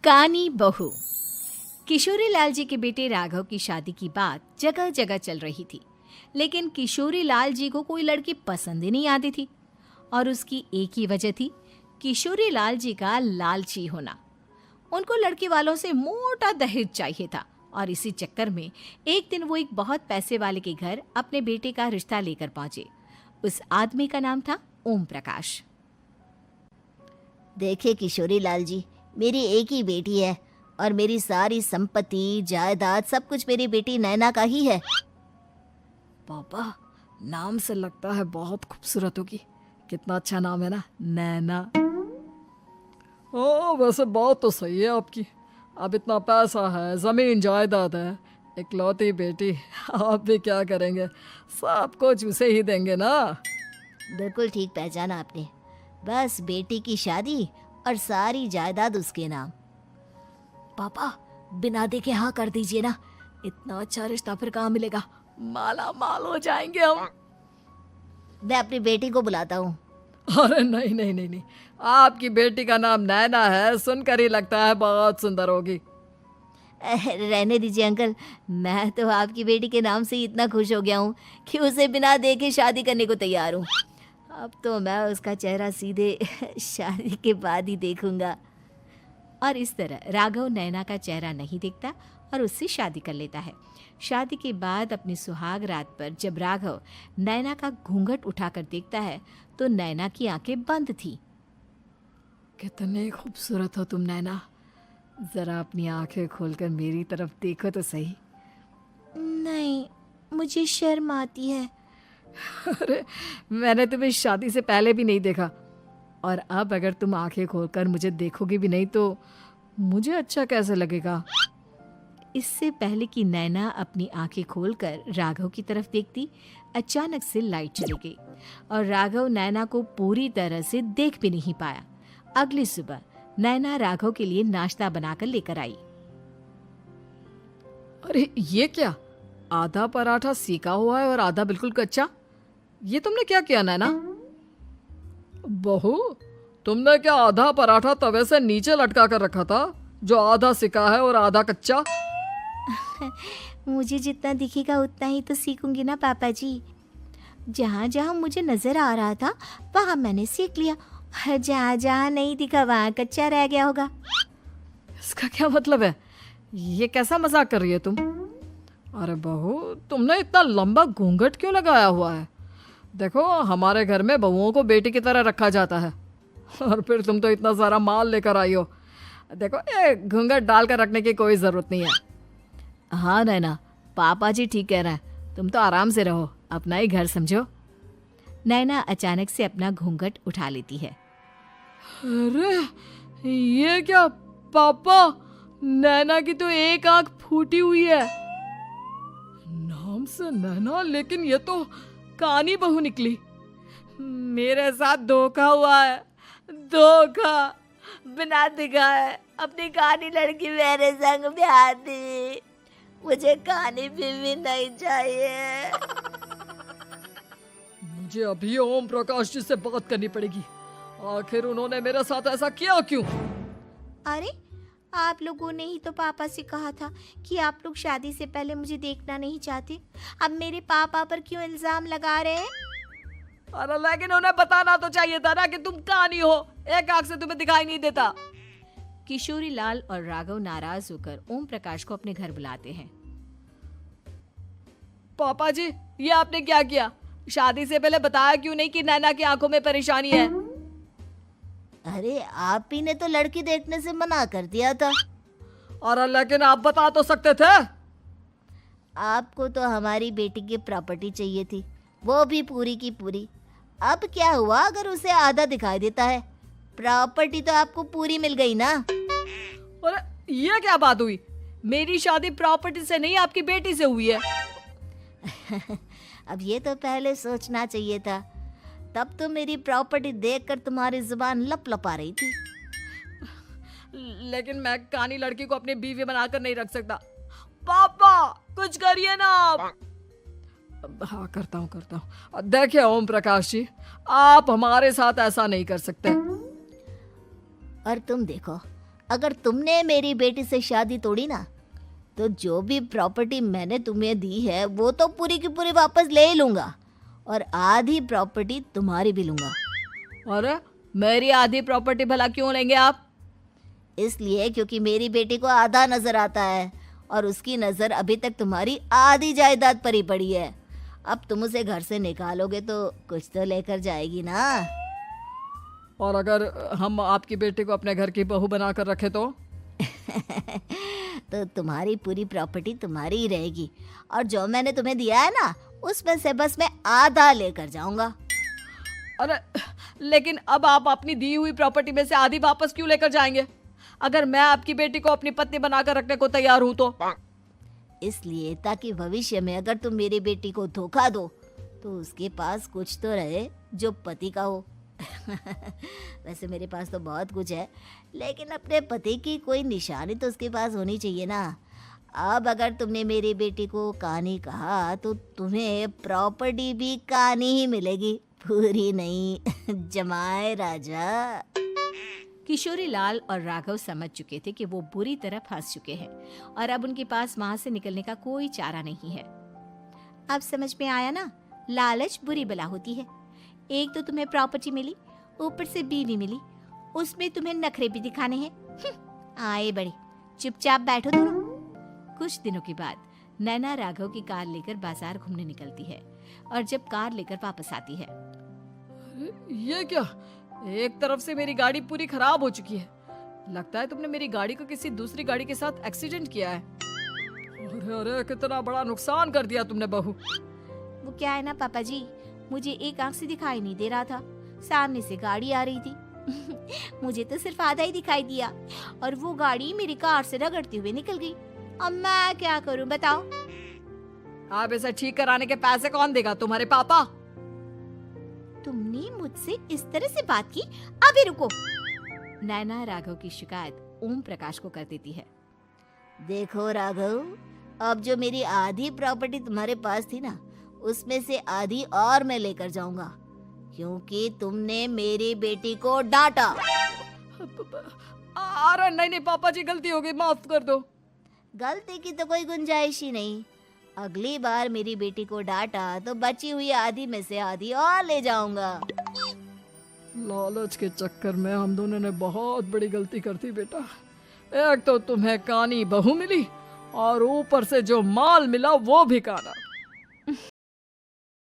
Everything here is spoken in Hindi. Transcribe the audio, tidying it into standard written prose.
कानी बहू। किशोरी लाल जी के बेटे राघव की शादी की बात जगह जगह चल रही थी, लेकिन किशोरी लाल जी को कोई लड़की पसंद ही नहीं आती थी। और उसकी एक ही वजह थी, किशोरी लाल जी का लालची होना। उनको लड़की वालों से मोटा दहेज चाहिए था और इसी चक्कर में एक दिन वो एक बहुत पैसे वाले के घर अपने बेटे का रिश्ता लेकर पहुंचे। उस आदमी का नाम था ओम प्रकाश। देखे किशोरी लाल जी, मेरी एक ही बेटी है और मेरी सारी संपत्ति जायदाद सब कुछ मेरी बेटी नैना का ही है। पापा, नाम से लगता है बहुत खूबसूरत होगी। कितना अच्छा नाम है ना, नैना। ओ, वैसे बात तो सही है आपकी। अब इतना पैसा है, जमीन जायदाद है, इकलौती बेटी, आप भी क्या करेंगे? सब कुछ उसे ही देंगे ना। बिल्कुल ठीक पहचाना आपने। बस बेटी की शादी और सारी जायदाद उसके नाम। पापा, बिना देखे हाँ कर दीजिए ना। इतना अच्छा रिश्ता फिर कहाँ मिलेगा? माला माल हो जाएंगे हम। मैं अपनी बेटी को बुलाता हूँ। अरे नहीं नहीं नहीं नहीं, आपकी बेटी का नाम नैना है, सुनकर ही लगता है बहुत सुंदर होगी। रहने दीजिए अंकल, मैं तो आपकी बेटी के नाम से ही इतना खुश हो गया हूँ कि उसे बिना देखे शादी करने को तैयार हूँ। अब तो मैं उसका चेहरा सीधे शादी के बाद ही देखूंगा। और इस तरह राघव नैना का चेहरा नहीं देखता और उससे शादी कर लेता है। शादी के बाद अपनी सुहाग रात पर जब राघव नैना का घूंघट उठाकर देखता है तो नैना की आंखें बंद थी। कितनी खूबसूरत हो तुम नैना, जरा अपनी आंखें खोलकर मेरी तरफ देखो तो सही। नहीं, मुझे शर्म आती है। अरे, मैंने तुम्हें शादी से पहले भी नहीं देखा, और अब अगर तुम आंखें खोलकर मुझे देखोगी भी नहीं तो मुझे अच्छा कैसे लगेगा? इससे पहले कि नैना अपनी आंखें खोलकर राघव की तरफ देखती, अचानक से लाइट चली गई और राघव नैना को पूरी तरह से देख भी नहीं पाया। अगली सुबह नैना राघव के लिए नाश्ता बनाकर लेकर आई। अरे ये क्या, आधा पराठा सेका हुआ है और आधा बिल्कुल कच्चा। ये तुमने क्या किया नैना? बहू, तुमने क्या आधा पराठा तवे से नीचे लटका कर रखा था, जो आधा सेका है और आधा कच्चा? मुझे जितना दिखेगा उतना ही तो सीखूंगी ना पापा जी। जहाँ जहाँ मुझे नजर आ रहा था वहाँ मैंने सीख लिया, जहाँ जहाँ नहीं दिखा वहाँ कच्चा रह गया होगा। इसका क्या मतलब है? ये कैसा मजाक कर रही है तुम? अरे बहू, तुमने इतना लंबा घूंघट क्यों लगाया हुआ है? देखो, हमारे घर में बहुओं को बेटी की तरह रखा जाता है, और फिर तुम तो इतना सारा माल लेकर आई हो। देखो, ये घूंघट डालकर रखने की कोई ज़रूरत नहीं है। हाँ नैना, पापा जी ठीक कह रहे हैं, तुम तो आराम से रहो, अपना ही घर समझो। नैना अचानक से अपना घूंघट उठा लेती है। अरे ये क्या पापा, नैना की तो एक आंख फूटी हुई है। नाम से नैना, लेकिन ये तो कानी बहू निकली। मेरे साथ धोखा हुआ है, धोखा। बिना दिखाए अपनी कानी लड़की मेरे संग ब्याह दी। मुझे कानी बीवी नहीं चाहिए। मुझे अभी ओम प्रकाश जी से बात करनी पड़ेगी। आखिर उन्होंने मेरे साथ ऐसा किया क्यों? अरे, आप लोगों ने ही तो पापा से कहा था कि आप लोग शादी से पहले मुझे देखना नहीं चाहते। अब मेरे पापा पर क्यों इल्जाम लगा रहे हैं? अरे लेकिन उन्हें बताना तो चाहिए था ना कि तुम कानी हो, एक आंख से तुम्हें दिखाई नहीं देता। किशोरी लाल और राघव नाराज होकर ओम प्रकाश को अपने घर बुलाते हैं। पापा जी, ये आपने क्या किया? शादी से पहले बताया क्यों नहीं कि नैना की आंखों में परेशानी है? अरे, आप ही ने तो लड़की देखने से मना कर दिया था। और लेकिन आप बता तो सकते थे। आपको तो हमारी बेटी की प्रॉपर्टी चाहिए थी, वो भी पूरी की पूरी। अब क्या हुआ अगर उसे आधा दिखाई देता है? प्रॉपर्टी तो आपको पूरी मिल गई ना। अरे ये क्या बात हुई? मेरी शादी प्रॉपर्टी से नहीं, आपकी बेटी से हुई है। अब ये तो पहले सोचना चाहिए था, तब तो मेरी प्रॉपर्टी देखकर तुम्हारी जुबान लप लपा रही थी। लेकिन मैं कानी लड़की को अपनी बीवी बनाकर नहीं रख सकता। पापा, कुछ करिए ना आप। हाँ, करता हूँ। देखिए ओम प्रकाश जी, आप हमारे साथ ऐसा नहीं कर सकते। और तुम देखो, अगर तुमने मेरी बेटी से शादी तोड़ी ना, तो जो भी प्रॉपर्टी मैंने तुम्हें दी है वो तो पूरी की पूरी वापस ले ही लूँगा, और आधी प्रॉपर्टी तुम्हारी भी लूँगा। अरे मेरी आधी प्रॉपर्टी भला क्यों लेंगे आप? इसलिए क्योंकि मेरी बेटी को आधा नजर आता है और उसकी नज़र अभी तक तुम्हारी आधी जायदाद पर ही पड़ी है। अब तुम उसे घर से निकालोगे तो कुछ तो लेकर जाएगी ना। और अगर हम आपकी बेटी को अपने घर की बहू बना कर रखे तो? तो तुम्हारी पूरी प्रॉपर्टी तुम्हारी ही रहेगी, और जो मैंने तुम्हें दिया है ना, उसमें से बस मैं आधा लेकर जाऊंगा। अरे लेकिन अब आप अपनी दी हुई प्रॉपर्टी में से आधी वापस क्यों लेकर जाएंगे? अगर मैं आपकी बेटी को अपनी पत्नी बनाकर रखने को तैयार हूं तो? इसलिए ताकि भविष्य में अगर तुम मेरी बेटी को धोखा दो तो उसके पास कुछ तो रहे जो पति का हो। वैसे मेरे पास तो बहुत कुछ है, लेकिन अपने पति की कोई निशानी तो उसके पास होनी चाहिए ना। अब अगर तुमने मेरी बेटी को कानी कहा तो तुम्हें प्रॉपर्टी भी कानी ही मिलेगी, पूरी नहीं। जमाए राजा। किशोरी लाल और राघव समझ चुके थे कि वो बुरी तरह फंस चुके हैं और अब उनके पास वहां से निकलने का कोई चारा नहीं है। अब समझ में आया ना, लालच बुरी बला होती है। एक तो तुम्हें प्रॉपर्टी मिली, ऊपर से बीवी मिली, उसमें तुम्हें नखरे भी दिखाने हैं। आए बड़े, चुपचाप बैठो दोनों। कुछ दिनों के बाद नैना राघव की कार लेकर बाजार घूमने निकलती है और जब कार लेकर वापस आती है, ये क्या? एक तरफ से मेरी गाड़ी पूरी खराब हो चुकी है। लगता है तुमने मेरी गाड़ी को किसी दूसरी गाड़ी के साथ एक्सीडेंट किया है। अरे अरे कितना बड़ा नुकसान कर दिया तुमने बहू। वो क्या है ना पापा जी, मुझे एक आंख से दिखाई नहीं दे रहा था, सामने से गाड़ी आ रही थी। मुझे तो सिर्फ आधा ही दिखाई दिया और वो गाड़ी मेरी कार से रगड़ते हुए निकल गई। अब मैं क्या करूं बताओ? आप इसे ठीक कराने के पैसे कौन देगा? तुम्हारे पापा? तुमने मुझसे इस तरह से बात की? अभी रुको। नैना राघव की शिकायत ओम प्रकाश को कर देती है। देखो राघव, अब जो मेरी आधी प्रॉपर्टी तुम्हारे पास थी ना, उसमें से आधी और मैं लेकर जाऊंगा, क्योंकि तुमने मेरी बेटी को डांटा। अरे नहीं नहीं पापा जी, गलती हो गई, माफ कर दो। गलती की तो कोई गुंजाइश ही नहीं। अगली बार मेरी बेटी को डांटा तो बची हुई आधी में से आधी और ले जाऊंगा। लालच के चक्कर में हम दोनों ने बहुत बड़ी गलती कर दी बेटा। एक तो तुम्हें कानी बहू मिली और ऊपर से जो माल मिला वो भी काना।